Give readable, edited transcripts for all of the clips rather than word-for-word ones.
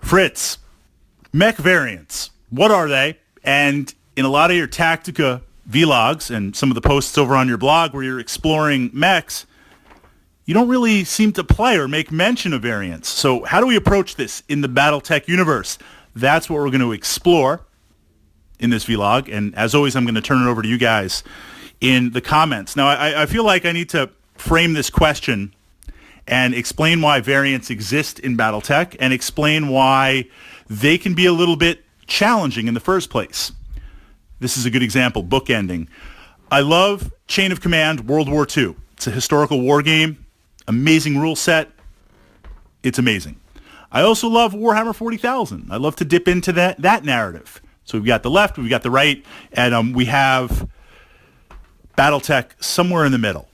Fritz, mech variants, what are they? And in a lot of your Tactica vlogs and some of the posts over on your blog where you're exploring mechs, you don't really seem to play or make mention of variants. So how do we approach this in the Battletech universe? That's what we're going to explore in this vlog. And as always, I'm going to turn it over to you guys in the comments. Now, I feel like I need to frame this question and explain why variants exist in Battletech and explain why they can be a little bit challenging in the first place. This is a good example, bookending. I love Chain of Command World War II. It's a historical war game, amazing rule set. It's amazing. I also love Warhammer 40,000. I love to dip into that narrative. So we've got the left, we've got the right, and we have Battletech somewhere in the middle.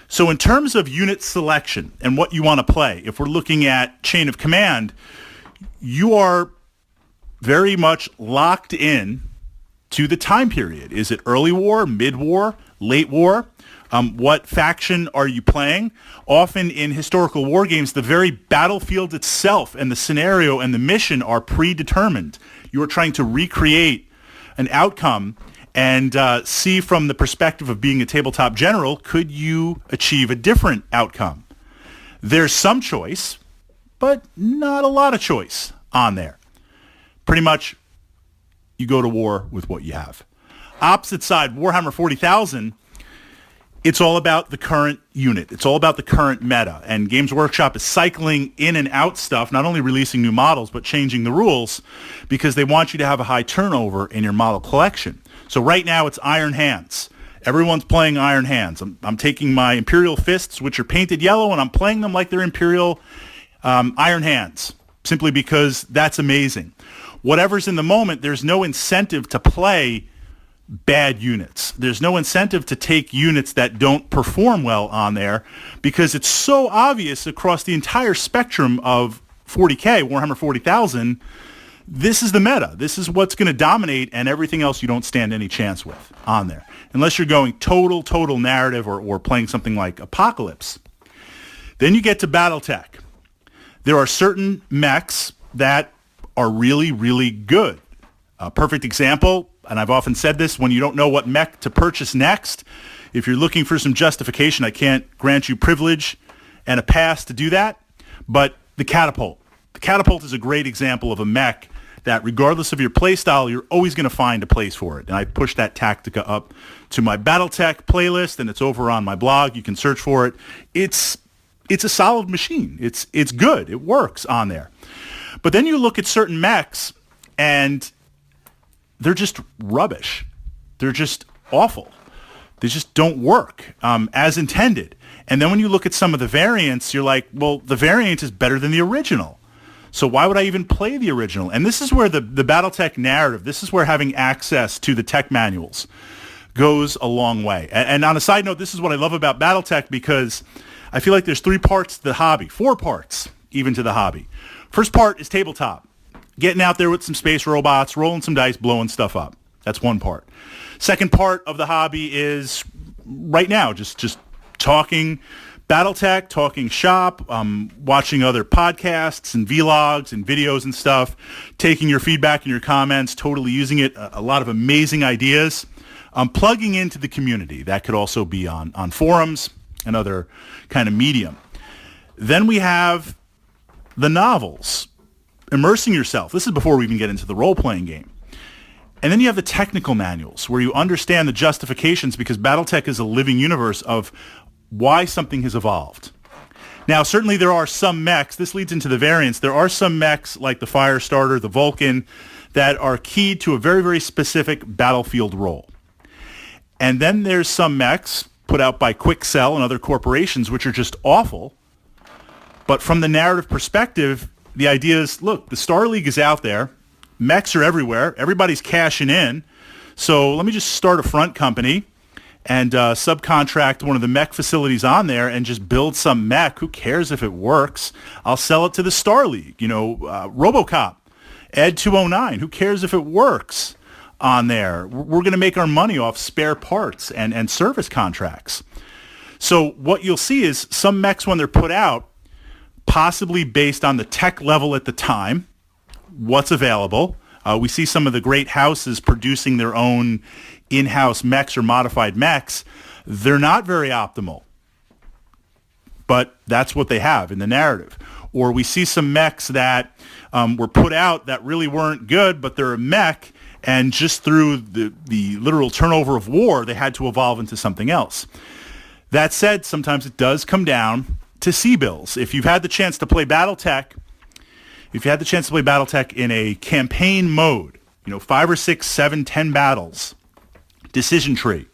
So in terms of unit selection and what you want to play, if we're looking at Chain of Command, you are very much locked in to the time period. Is it early war, mid-war, late war? What faction are you playing? Often in historical war games, the very battlefield itself and the scenario and the mission are predetermined. You are trying to recreate an outcome and see from the perspective of being a tabletop general, could you achieve a different outcome? There's some choice, but not a lot of choice on there. Pretty much, you go to war with what you have. Opposite side, Warhammer 40,000, it's all about the current unit. It's all about the current meta. And Games Workshop is cycling in and out stuff, not only releasing new models, but changing the rules because they want you to have a high turnover in your model collection. So right now it's Iron Hands. Everyone's playing Iron Hands. I'm taking my Imperial Fists, which are painted yellow, and I'm playing them like they're Imperial Iron Hands, simply because that's amazing. Whatever's in the moment, there's no incentive to play bad units. There's no incentive to take units that don't perform well on there because it's so obvious across the entire spectrum of 40K, Warhammer 40,000, this is the meta. This is what's going to dominate, and everything else you don't stand any chance with on there. Unless you're going total narrative or playing something like Apocalypse. Then you get to Battletech. There are certain mechs that are really good. A perfect example, and I've often said this, when you don't know what mech to purchase next, if you're looking for some justification, I can't grant you privilege and a pass to do that, but the Catapult. The Catapult is a great example of a mech that regardless of your playstyle, you're always going to find a place for it. And I pushed that Tactica up to my Battletech playlist, and it's over on my blog. You can search for it. It's a solid machine. It's good. It works on there. But then you look at certain mechs, and they're just rubbish. They're just awful. They just don't work as intended. And then when you look at some of the variants, you're like, well, the variant is better than the original. So why would I even play the original? And this is where the Battletech narrative, this is where having access to the tech manuals goes a long way. And on a side note, this is what I love about Battletech because I feel like there's 3 parts to the hobby, 4 parts even to the hobby. First part is tabletop. Getting out there with some space robots, rolling some dice, blowing stuff up. That's one part. Second part of the hobby is right now, just talking Battletech, talking shop, watching other podcasts and vlogs and videos and stuff, taking your feedback and your comments, totally using it, a lot of amazing ideas, plugging into the community. That could also be on forums and other kind of medium. Then we have the novels, immersing yourself. This is before we even get into the role-playing game. And then you have the technical manuals where you understand the justifications because Battletech is a living universe of why something has evolved. Now, certainly there are some mechs, this leads into the variants, there are some mechs like the Firestarter, the Vulcan, that are keyed to a very specific battlefield role. And then there's some mechs put out by Quicksell and other corporations which are just awful. But from the narrative perspective, the idea is, look, the Star League is out there, mechs are everywhere, everybody's cashing in, so let me just start a front company and subcontract one of the mech facilities on there and just build some mech. Who cares if it works? I'll sell it to the Star League. RoboCop, Ed 209. Who cares if it works on there? We're going to make our money off spare parts and service contracts. So what you'll see is some mechs when they're put out, possibly based on the tech level at the time, what's available. We see some of the great houses producing their own in-house mechs or modified mechs. They're not very optimal, but that's what they have in the narrative. Or we see some mechs that were put out that really weren't good, but they're a mech, and just through the literal turnover of war, they had to evolve into something else. That said, sometimes it does come down to C-bills. If you've had the chance to play Battletech, in a campaign mode, 5 or 6, 7, 10 battles, decision tree,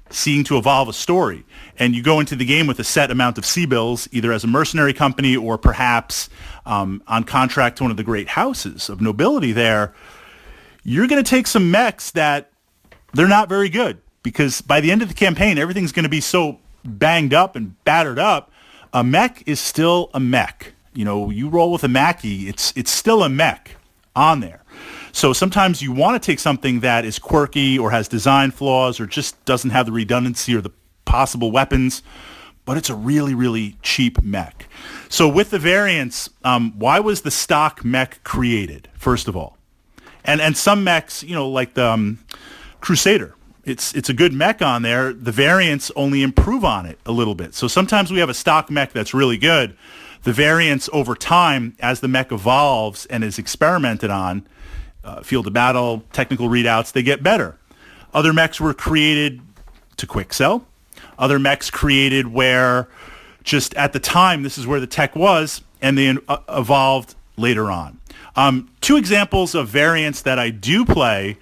seeking to evolve a story, and you go into the game with a set amount of C-bills, either as a mercenary company or perhaps on contract to one of the great houses of nobility there, you're going to take some mechs that they're not very good, because by the end of the campaign, everything's going to be so banged up and battered up. A mech is still a mech. You roll with a Mackie, it's still a mech on there. So sometimes you want to take something that is quirky or has design flaws or just doesn't have the redundancy or the possible weapons, but it's a really, really cheap mech. So with the variants, why was the stock mech created, first of all? And some mechs, like the Crusader, it's a good mech on there. The variants only improve on it a little bit. So sometimes we have a stock mech that's really good. The variants over time, as the mech evolves and is experimented on, field of battle, technical readouts, they get better. Other mechs were created to quick sell. Other mechs created where just at the time, this is where the tech was, and they evolved later on. 2 examples of variants that I do play,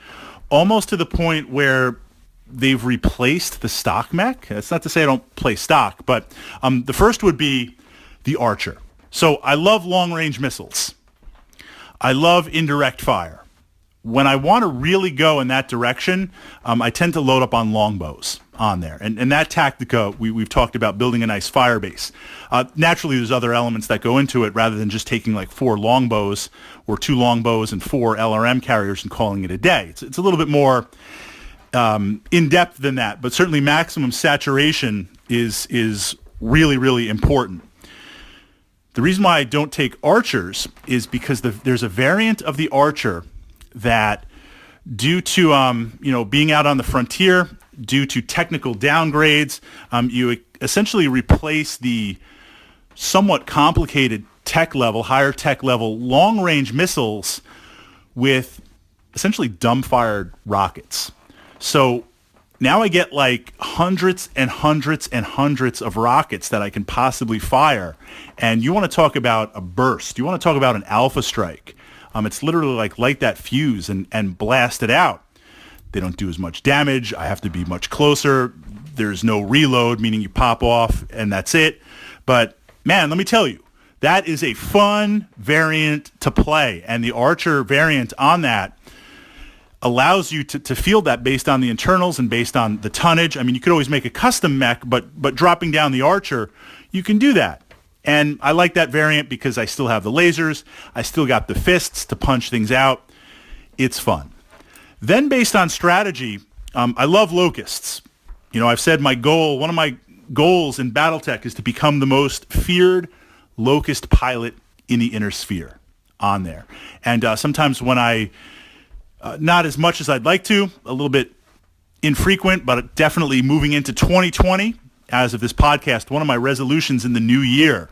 almost to the point where they've replaced the stock mech. That's not to say I don't play stock, but the first would be the Archer. So I love long-range missiles. I love indirect fire. When I want to really go in that direction, I tend to load up on longbows on there. And that Tactica, we've talked about building a nice fire base. Naturally, there's other elements that go into it rather than just taking like 4 longbows or 2 longbows and 4 LRM carriers and calling it a day. It's a little bit more in-depth than that, but certainly maximum saturation is really, really important. The reason why I don't take Archers is because there's a variant of the Archer that, due to being out on the frontier, due to technical downgrades, you essentially replace the somewhat complicated higher tech level long-range missiles with essentially dumb-fired rockets. So now I get like hundreds and hundreds and hundreds of rockets that I can possibly fire. And you want to talk about a burst. You want to talk about an alpha strike. It's literally like light that fuse and blast it out. They don't do as much damage. I have to be much closer. There's no reload, meaning you pop off and that's it. But man, let me tell you, that is a fun variant to play. And the Archer variant on that allows you to field that based on the internals and based on the tonnage. I mean, you could always make a custom mech, but dropping down the Archer, you can do that. And I like that variant because I still have the lasers. I still got the fists to punch things out. It's fun. Then based on strategy, I love Locusts. I've said one of my goals in Battletech is to become the most feared Locust pilot in the inner sphere on there. And sometimes when not as much as I'd like to, a little bit infrequent, but definitely moving into 2020, as of this podcast, one of my resolutions in the new year,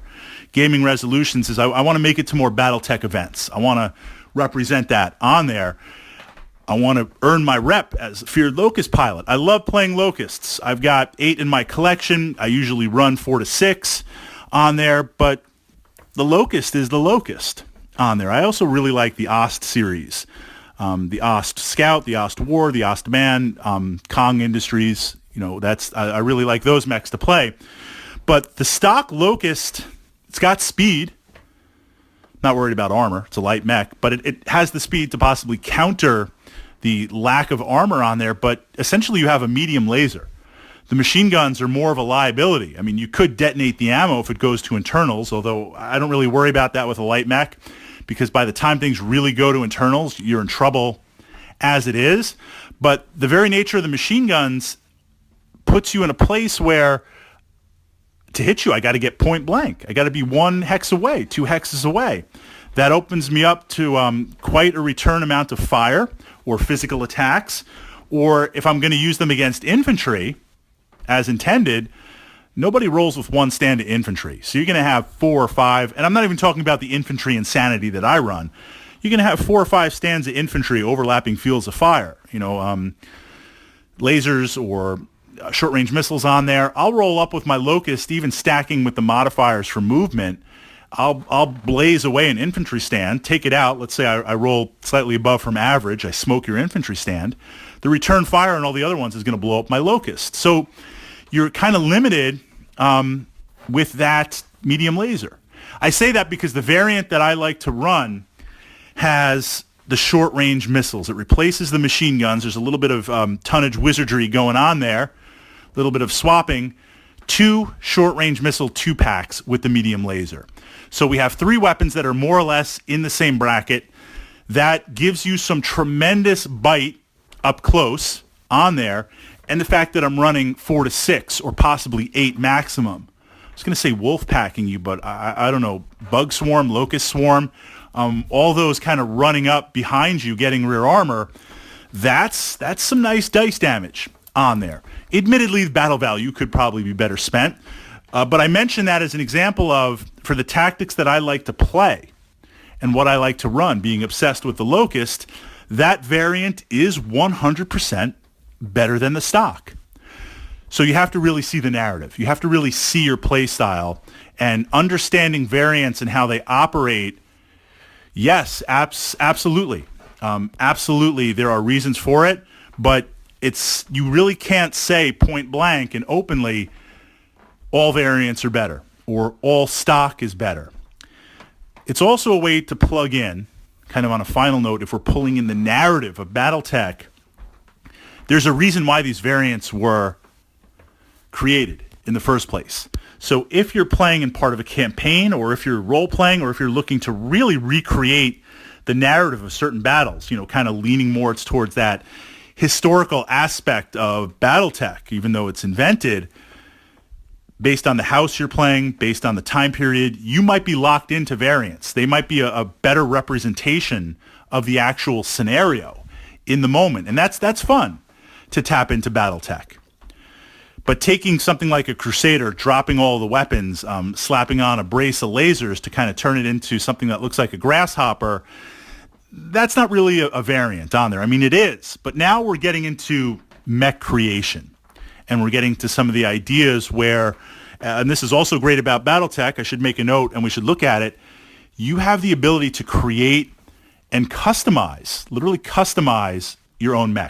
gaming resolutions, is I want to make it to more Battletech events. I want to represent that on there. I want to earn my rep as a feared Locust pilot. I love playing Locusts. I've got 8 in my collection. I usually run 4 to 6 on there, but the Locust is the Locust on there. I also really like the Ost series. The Ost Scout, the Ost War, the Ost Man, Kong Industries. I really like those mechs to play. But the stock Locust, it's got speed. Not worried about armor. It's a light mech, but it has the speed to possibly counter the lack of armor on there. But essentially, you have a medium laser. The machine guns are more of a liability. I mean, you could detonate the ammo if it goes to internals, although I don't really worry about that with a light mech, because by the time things really go to internals, you're in trouble as it is. But the very nature of the machine guns puts you in a place where to hit you, I got to get point blank. I got to be 1 hex away, 2 hexes away. That opens me up to quite a return amount of fire or physical attacks. Or if I'm going to use them against infantry, as intended, nobody rolls with one stand of infantry. So you're going to have 4 or 5, and I'm not even talking about the infantry insanity that I run. You're going to have 4 or 5 stands of infantry overlapping fields of fire. Lasers or short-range missiles on there. I'll roll up with my Locust, even stacking with the modifiers for movement. I'll blaze away an infantry stand, take it out. Let's say I roll slightly above from average. I smoke your infantry stand. The return fire on all the other ones is going to blow up my Locust. So you're kind of limited with that medium laser. I say that because the variant that I like to run has the short-range missiles. It replaces the machine guns. There's a little bit of tonnage wizardry going on there, a little bit of swapping. 2 short-range missile 2-packs with the medium laser. So we have 3 weapons that are more or less in the same bracket. That gives you some tremendous bite up close on there, and the fact that I'm running 4 to 6 or possibly 8 maximum. I was going to say wolf packing you, but I don't know, bug swarm, locust swarm, all those kind of running up behind you, getting rear armor. That's some nice dice damage on there. Admittedly, the battle value could probably be better spent, but I mention that as an example of, for the tactics that I like to play and what I like to run, being obsessed with the Locust, that variant is 100% better than the stock. So you have to really see the narrative. You have to really see your play style, and understanding variants and how they operate. Yes, absolutely. Absolutely, there are reasons for it, but you really can't say point blank and openly all variants are better or all stock is better. It's also a way to plug in, kind of on a final note, if we're pulling in the narrative of Battletech, there's a reason why these variants were created in the first place. So if you're playing in part of a campaign, or if you're role-playing, or if you're looking to really recreate the narrative of certain battles, kind of leaning more towards that historical aspect of Battletech, even though it's invented, based on the house you're playing, based on the time period, you might be locked into variants. They might be a better representation of the actual scenario in the moment. And that's fun to tap into Battletech. But taking something like a Crusader, dropping all the weapons, slapping on a brace of lasers to kind of turn it into something that looks like a grasshopper, that's not really a variant on there. I mean, it is. But now we're getting into mech creation. And we're getting to some of the ideas where, and this is also great about Battletech, I should make a note and we should look at it, you have the ability to create and customize, literally customize your own mech.